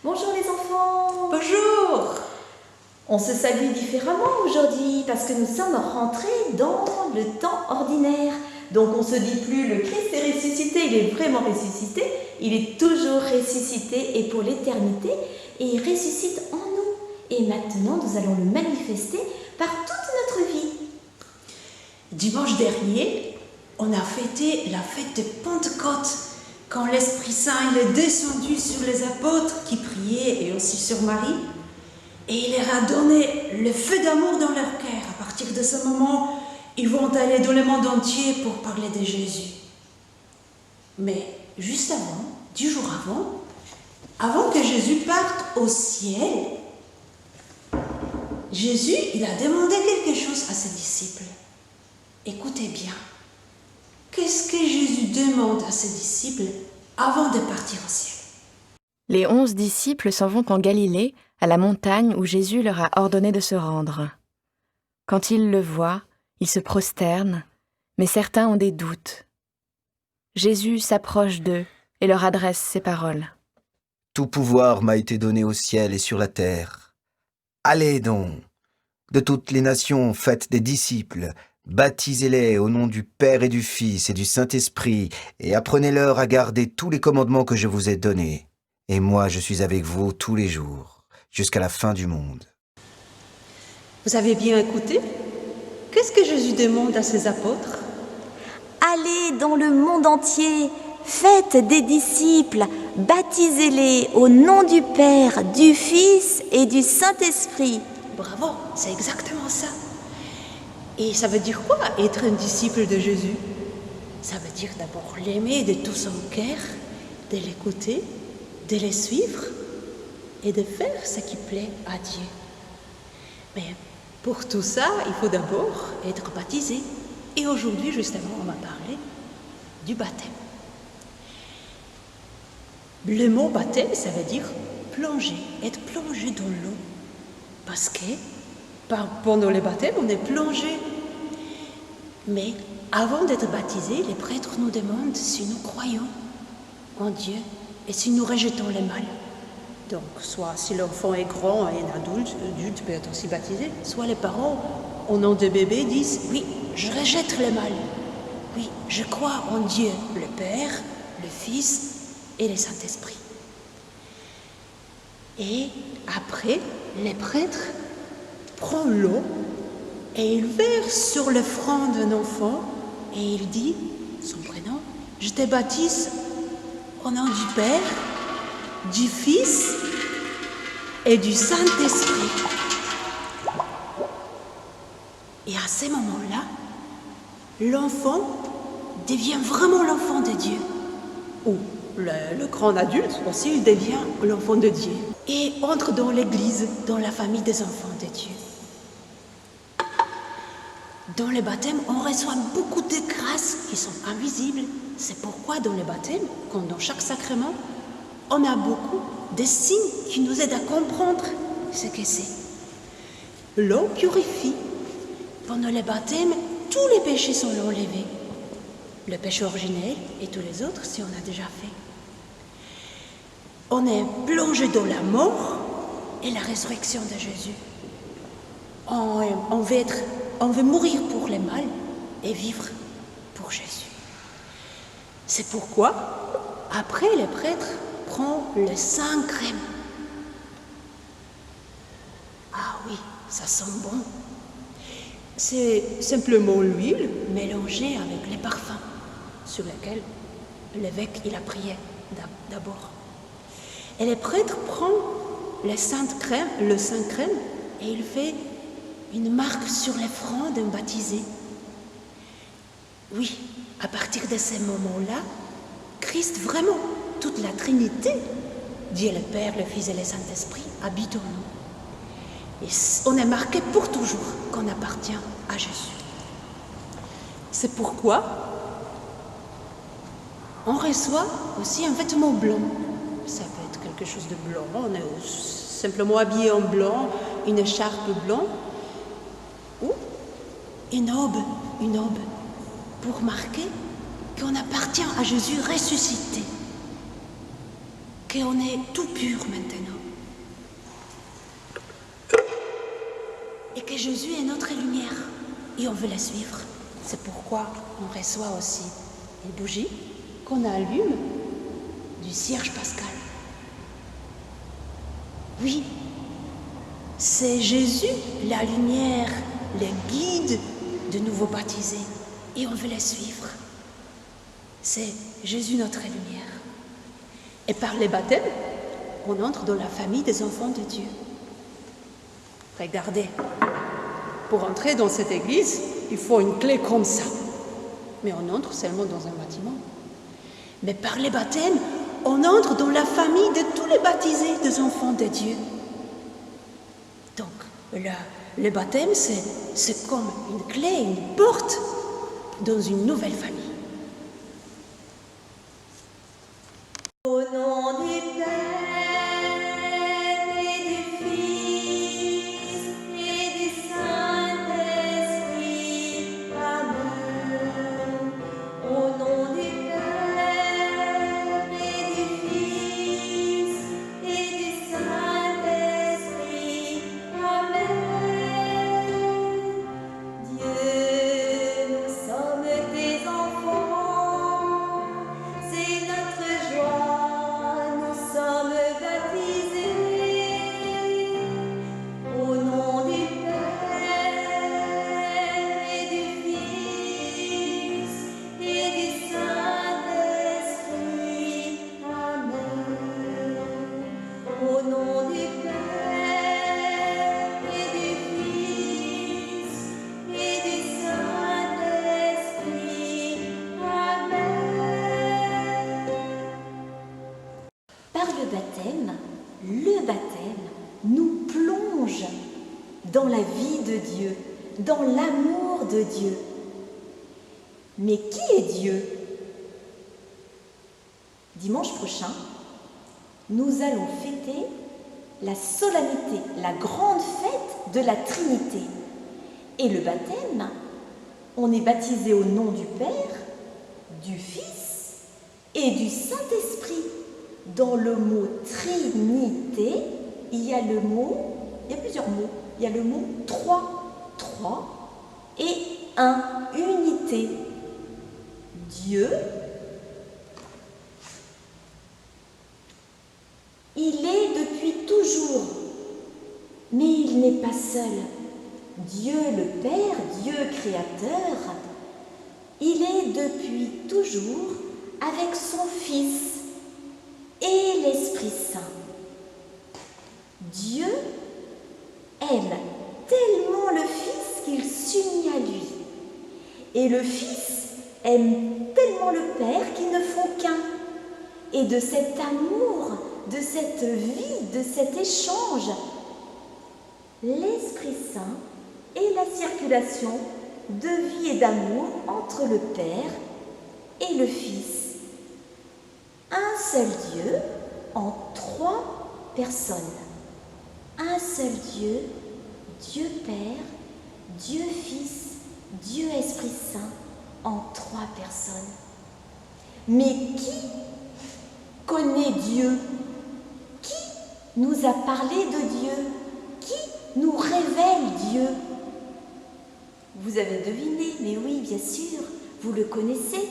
Bonjour les enfants. Bonjour. On se salue différemment aujourd'hui parce que nous sommes rentrés dans le temps ordinaire. Donc on se dit plus le Christ est ressuscité, il est vraiment ressuscité, il est toujours ressuscité et pour l'éternité et il ressuscite en nous. Et maintenant nous allons le manifester par toute notre vie. Dimanche dernier, on a fêté la fête de Pentecôte, quand l'Esprit Saint il est descendu sur les apôtres qui priaient et aussi sur Marie, et il leur a donné le feu d'amour dans leur cœur. À partir de ce moment, ils vont aller dans le monde entier pour parler de Jésus. Mais juste avant, 10 jours avant que Jésus parte au ciel, Jésus il a demandé quelque chose à ses disciples. Écoutez bien. Qu'est-ce que Jésus demande à ses disciples avant de partir au ciel? Les 11 disciples s'en vont en Galilée, à la montagne où Jésus leur a ordonné de se rendre. Quand ils le voient, ils se prosternent, mais certains ont des doutes. Jésus s'approche d'eux et leur adresse ces paroles. « Tout pouvoir m'a été donné au ciel et sur la terre. Allez donc, de toutes les nations faites des disciples, baptisez-les au nom du Père et du Fils et du Saint-Esprit, et apprenez-leur à garder tous les commandements que je vous ai donnés. Et moi, je suis avec vous tous les jours, jusqu'à la fin du monde. » Vous avez bien écouté? Qu'est-ce que Jésus demande à ses apôtres? Allez dans le monde entier, faites des disciples, baptisez-les au nom du Père, du Fils et du Saint-Esprit. Bravo, c'est exactement ça. Et ça veut dire quoi, être un disciple de Jésus? Ça veut dire d'abord l'aimer de tout son cœur, de l'écouter, de le suivre et de faire ce qui plaît à Dieu. Mais pour tout ça, il faut d'abord être baptisé. Et aujourd'hui, justement, on va parler du baptême. Le mot baptême, ça veut dire plonger, être plongé dans l'eau. Parce que pendant le baptême, on est plongé. Mais avant d'être baptisés, les prêtres nous demandent si nous croyons en Dieu et si nous rejetons le mal. Donc, soit si l'enfant est grand et un adulte peut être aussi baptisé, soit les parents, au nom de bébé, disent « Oui, je rejette le mal. Oui, je crois en Dieu, le Père, le Fils et le Saint-Esprit. » Et après, les prêtres prennent l'eau et il verse sur le front d'un enfant et il dit son prénom « Je te baptise au nom du Père, du Fils et du Saint-Esprit. » Et à ce moment-là, l'enfant devient vraiment l'enfant de Dieu. Ou le grand adulte aussi, il devient l'enfant de Dieu. Et entre dans l'Église, dans la famille des enfants de Dieu. Dans le baptême, on reçoit beaucoup de grâces qui sont invisibles. C'est pourquoi dans le baptême, comme dans chaque sacrement, on a beaucoup de signes qui nous aident à comprendre ce que c'est. L'eau purifie. Pendant le baptême, tous les péchés sont enlevés. Le péché originel et tous les autres, si on a déjà fait. On est plongé dans la mort et la résurrection de Jésus. On veut mourir pour le mal et vivre pour Jésus. C'est pourquoi, après, les prêtres prennent le Saint crème. Ah oui, ça sent bon. C'est simplement l'huile mélangée avec les parfums sur lesquels l'évêque il a prié d'abord. Et les prêtres prennent le Saint crème et il fait une marque sur le front d'un baptisé. Oui, à partir de ce moment-là, Christ, vraiment, toute la Trinité, Dieu le Père, le Fils et le Saint-Esprit, habite en nous. Et on est marqué pour toujours qu'on appartient à Jésus. C'est pourquoi on reçoit aussi un vêtement blanc. Ça peut être quelque chose de blanc, on est simplement habillé en blanc, une écharpe blanche, ou une aube pour marquer qu'on appartient à Jésus ressuscité. qu'on est tout pur maintenant. Et que Jésus est notre lumière et on veut la suivre. C'est pourquoi on reçoit aussi les bougies qu'on allume du cierge pascal. Oui, c'est Jésus, la lumière, le guide de nouveaux baptisés et on veut la suivre. C'est Jésus notre lumière. Et par les baptêmes, on entre dans la famille des enfants de Dieu. Regardez, pour entrer dans cette église, il faut une clé comme ça. Mais on entre seulement dans un bâtiment. Mais par les baptêmes, on entre dans la famille de tous les baptisés des enfants de Dieu. Donc, le baptême, c'est comme une clé, une porte dans une nouvelle famille. Au nom du Père et du Fils et du Saint-Esprit. Amen. Au nom du Père et du Fils et du Saint-Esprit. Amen. Dieu, nous sommes tes enfants. C'est notre joie, nous sommes baptisés au nom du Père et du Fils et du Saint-Esprit. Amen. Au nom du Père et du Fils et du Saint-Esprit. Amen. Par le baptême nous plonge dans la vie de Dieu, dans l'amour de Dieu. Mais qui est Dieu? Dimanche prochain, nous allons fêter la solennité, la grande fête de la Trinité. Et le baptême, on est baptisé au nom du Père, du Fils et du Saint-Esprit. Dans le mot Trinité, il y a plusieurs mots. Il y a le mot trois, et un, unité. Dieu, il est depuis toujours, mais il n'est pas seul. Dieu le Père, Dieu créateur, il est depuis toujours avec son Fils et l'Esprit Saint. Dieu aime tellement le Fils qu'il s'unit à lui. Et le Fils aime tellement le Père qu'ils ne font qu'un. Et de cet amour, de cette vie, de cet échange, l'Esprit Saint est la circulation de vie et d'amour entre le Père et le Fils. Un seul Dieu en trois personnes. Un seul Dieu, Dieu Père, Dieu Fils, Dieu Esprit Saint en trois personnes. Mais qui connaît Dieu? Qui nous a parlé de Dieu? Qui nous révèle Dieu? Vous avez deviné, mais oui, bien sûr, vous le connaissez.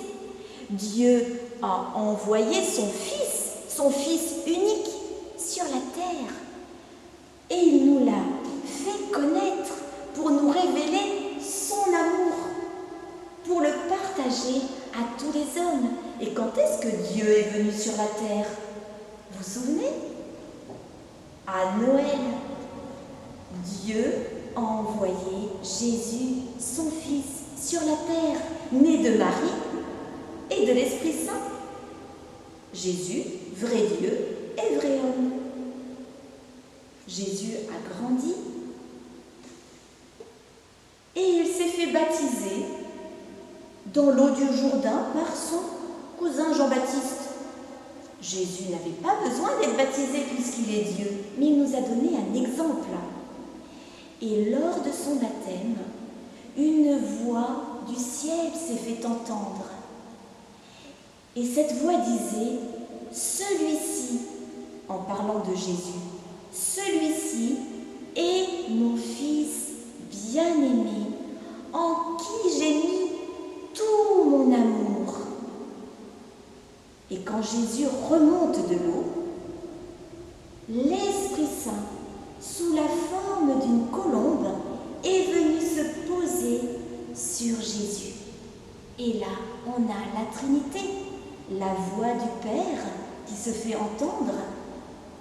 Dieu a envoyé son Fils unique sur la terre. Et il nous l'a fait connaître pour nous révéler son amour, pour le partager à tous les hommes. Et quand est-ce que Dieu est venu sur la terre? Vous vous souvenez? À Noël. Dieu a envoyé Jésus, son Fils, sur la terre, né de Marie et de l'Esprit Saint. Jésus, vrai Dieu et vrai homme. Jésus a grandi et il s'est fait baptiser dans l'eau du Jourdain par son cousin Jean-Baptiste. Jésus n'avait pas besoin d'être baptisé puisqu'il est Dieu, mais il nous a donné un exemple. Et lors de son baptême, une voix du ciel s'est fait entendre. Et cette voix disait « Celui-ci en parlant de Jésus. Celui-ci est mon Fils bien-aimé, en qui j'ai mis tout mon amour. Et quand Jésus remonte de l'eau, l'Esprit Saint, sous la forme d'une colombe, est venu se poser sur Jésus. Et là, on a la Trinité, la voix du Père qui se fait entendre,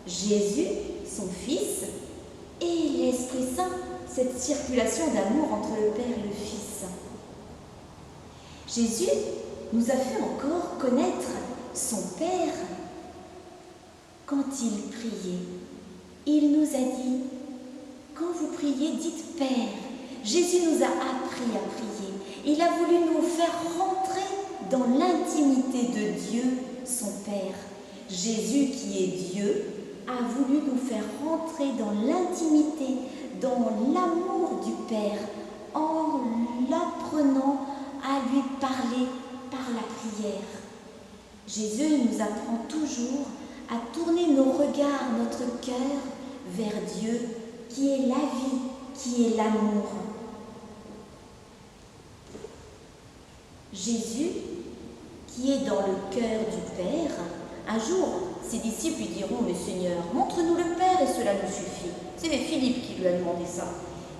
Jésus, son Fils, et l'Esprit Saint, cette circulation d'amour entre le Père et le Fils. Jésus nous a fait encore connaître son Père. Quand il priait, il nous a dit, quand vous priez, dites Père. Jésus nous a appris à prier. Il a voulu nous faire rentrer dans l'intimité de Dieu, son Père. Jésus, qui est Dieu, a voulu nous faire rentrer dans l'intimité, dans l'amour du Père, en l'apprenant à lui parler par la prière. Jésus nous apprend toujours à tourner nos regards, notre cœur vers Dieu, qui est la vie, qui est l'amour. Jésus, qui est dans le cœur du Père, un jour, ses disciples lui diront, « Mais Seigneur, montre-nous le Père et cela nous suffit. » C'est Philippe qui lui a demandé ça.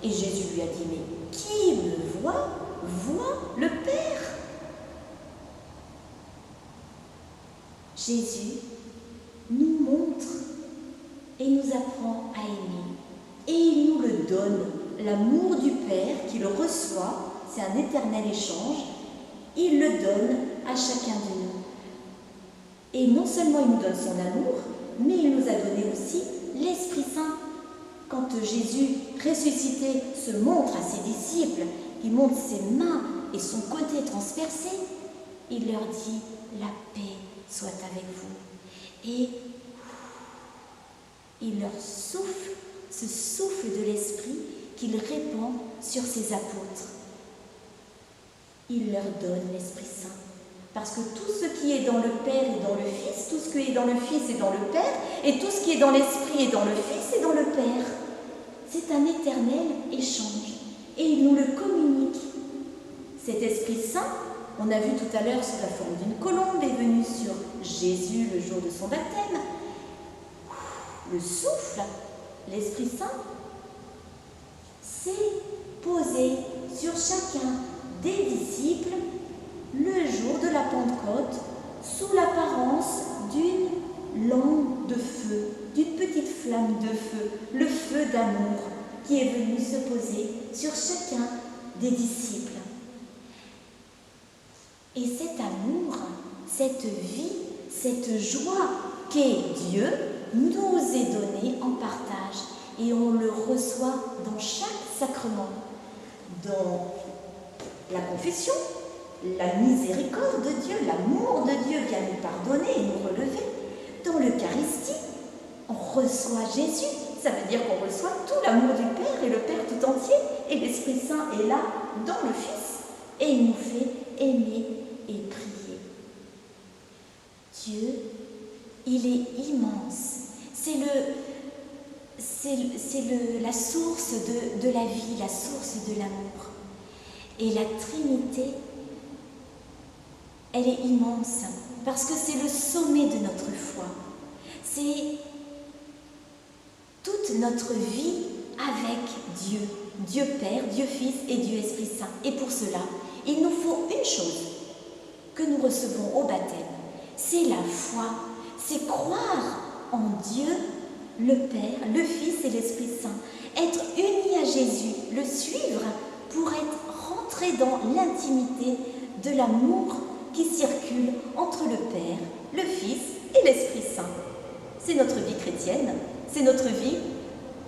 Et Jésus lui a dit, « Mais qui me voit, voit le Père. » Jésus nous montre et nous apprend à aimer. Et il nous le donne, l'amour du Père qui le reçoit, c'est un éternel échange, il le donne à chacun de nous. Et non seulement il nous donne son amour, mais il nous a donné aussi l'Esprit Saint. Quand Jésus, ressuscité, se montre à ses disciples, il montre ses mains et son côté transpercé, il leur dit « La paix soit avec vous ». Et il leur souffle, ce souffle de l'Esprit qu'il répand sur ses apôtres. Il leur donne l'Esprit Saint. Parce que tout ce qui est dans le Père est dans le Fils, tout ce qui est dans le Fils est dans le Père, et tout ce qui est dans l'Esprit est dans le Fils et dans le Père. C'est un éternel échange. Et il nous le communique. Cet Esprit Saint, on a vu tout à l'heure sous la forme d'une colombe, est venu sur Jésus le jour de son baptême. Le souffle, l'Esprit Saint, s'est posé sur chacun des disciples le jour de la Pentecôte sous l'apparence d'une lampe de feu, d'une petite flamme de feu, le feu d'amour qui est venu se poser sur chacun des disciples. Et cet amour, cette vie, cette joie qu'est Dieu nous est donnée en partage et on le reçoit dans chaque sacrement, dans la confession, la miséricorde de Dieu, l'amour de Dieu vient nous pardonner et nous relever. Dans l'Eucharistie, on reçoit Jésus, ça veut dire qu'on reçoit tout l'amour du Père et le Père tout entier, et l'Esprit Saint est là dans le Fils et il nous fait aimer et prier. Dieu, il est immense, c'est la source de la vie, la source de l'amour. Et la Trinité, elle est immense, parce que c'est le sommet de notre foi. C'est toute notre vie avec Dieu, Dieu Père, Dieu Fils et Dieu Esprit Saint. Et pour cela, il nous faut une chose que nous recevons au baptême, c'est la foi, c'est croire en Dieu, le Père, le Fils et l'Esprit Saint, être unis à Jésus, le suivre pour être rentré dans l'intimité de l'amour qui circule entre le Père, le Fils et l'Esprit Saint. C'est notre vie chrétienne, c'est notre vie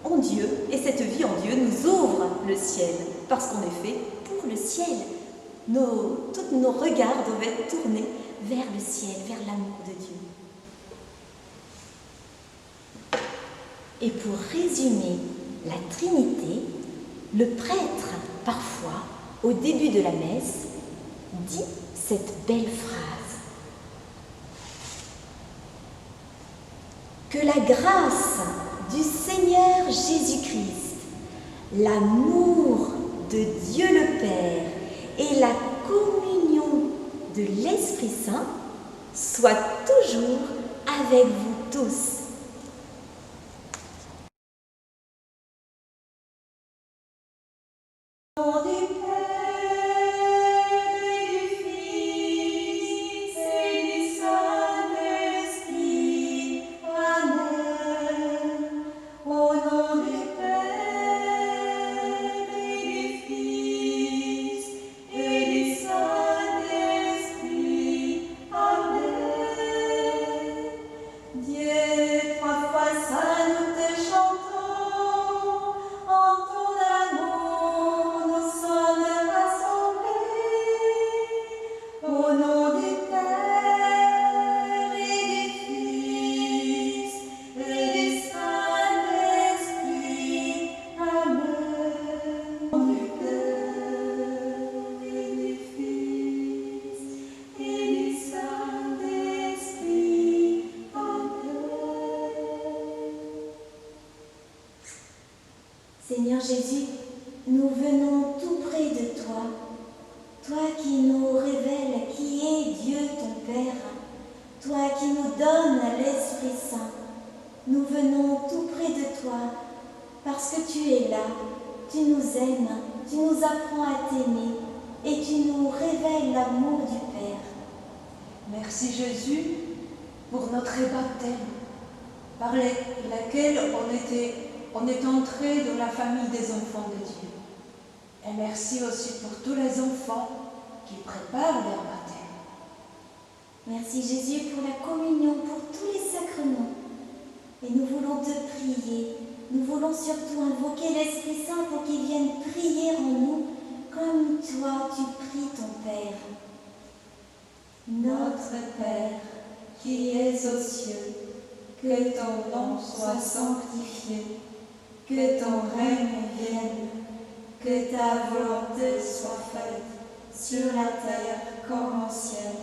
en Dieu, et cette vie en Dieu nous ouvre le ciel, parce qu'on est fait pour le ciel. Tous nos regards doivent être tournés vers le ciel, vers l'amour de Dieu. Et pour résumer la Trinité, le prêtre, parfois, au début de la messe, dit cette belle phrase. Que la grâce du Seigneur Jésus-Christ, l'amour de Dieu le Père et la communion de l'Esprit Saint soient toujours avec vous tous. Au nom du Père et du Fils et du Saint-Esprit. Amen. Au nom du Père et du Fils et du Saint-Esprit. Amen. Dieu, trois fois saint, nous te chantons. En ton amour, nous sommes rassemblés. Au nom du Père et du Fils et du Saint-Esprit. Amen. Au nom du Père et du Fils et du Saint-Esprit. Amen. Seigneur Jésus, nous venons tout près de toi, toi qui nous révèles qui est Dieu ton Père, toi qui nous donnes l'Esprit Saint. Nous venons tout près de toi parce que tu es là, tu nous aimes, tu nous apprends à t'aimer et tu nous révèles l'amour du Père. Merci Jésus pour notre baptême, par laquelle on est entré dans la famille des enfants de Dieu. Et merci aussi pour tous les enfants qui préparent leur baptême. Merci Jésus pour la communion, pour tous les sacrements. Et nous voulons te prier. Nous voulons surtout invoquer l'Esprit Saint pour qu'il vienne prier en nous comme toi tu pries ton Père. Notre Père, qui es aux cieux, que ton nom soit sanctifié, que ton règne vienne, que ta volonté soit faite sur la terre comme au ciel.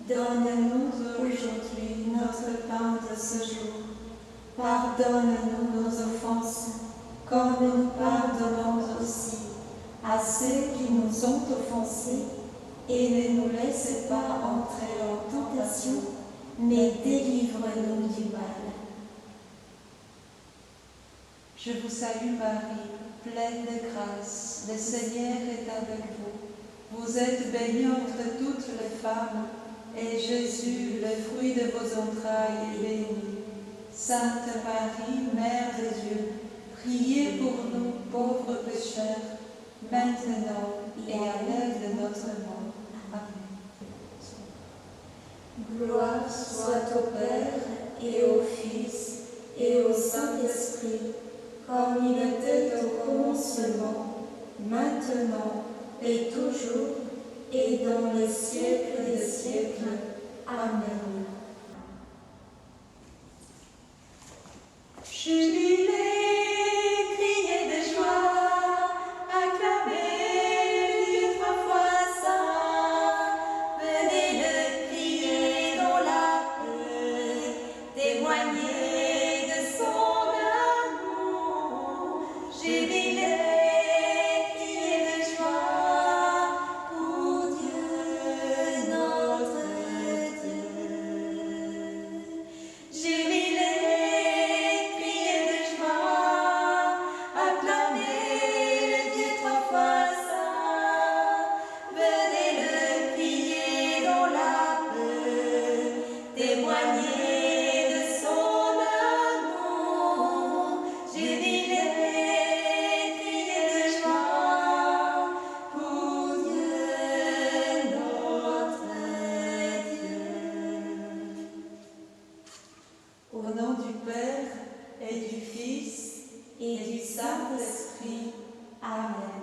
Donne-nous aujourd'hui notre pain de ce jour. Pardonne-nous nos offenses, comme nous pardonnons aussi à ceux qui nous ont offensés, et ne nous laisse pas entrer en tentation, mais délivre-nous du mal. Je vous salue Marie, pleine de grâce, le Seigneur est avec vous. Vous êtes bénie entre toutes les femmes, et Jésus, le fruit de vos entrailles, est béni. Sainte Marie, Mère de Dieu, priez pour nous pauvres pécheurs, maintenant et à l'heure de notre mort. Amen. Gloire soit au Père et au Fils et au Saint-Esprit, comme il était au commencement, maintenant et toujours, et dans les siècles des siècles. Amen. Jubilez, criez de joie, acclamez Dieu trois fois saint. Venez le prier dans la paix, témoignez de son amour. Jubilez, criez de joie pour Dieu, notre Dieu. Jubilez, criez de joie, acclamez le Dieu trois fois saint. Venez le prier dans la paix, témoignez de son amour. Jubilez, criez de joie pour Dieu, notre Dieu. Au nom du Père et du Fils Et du Saint-Esprit. Amen.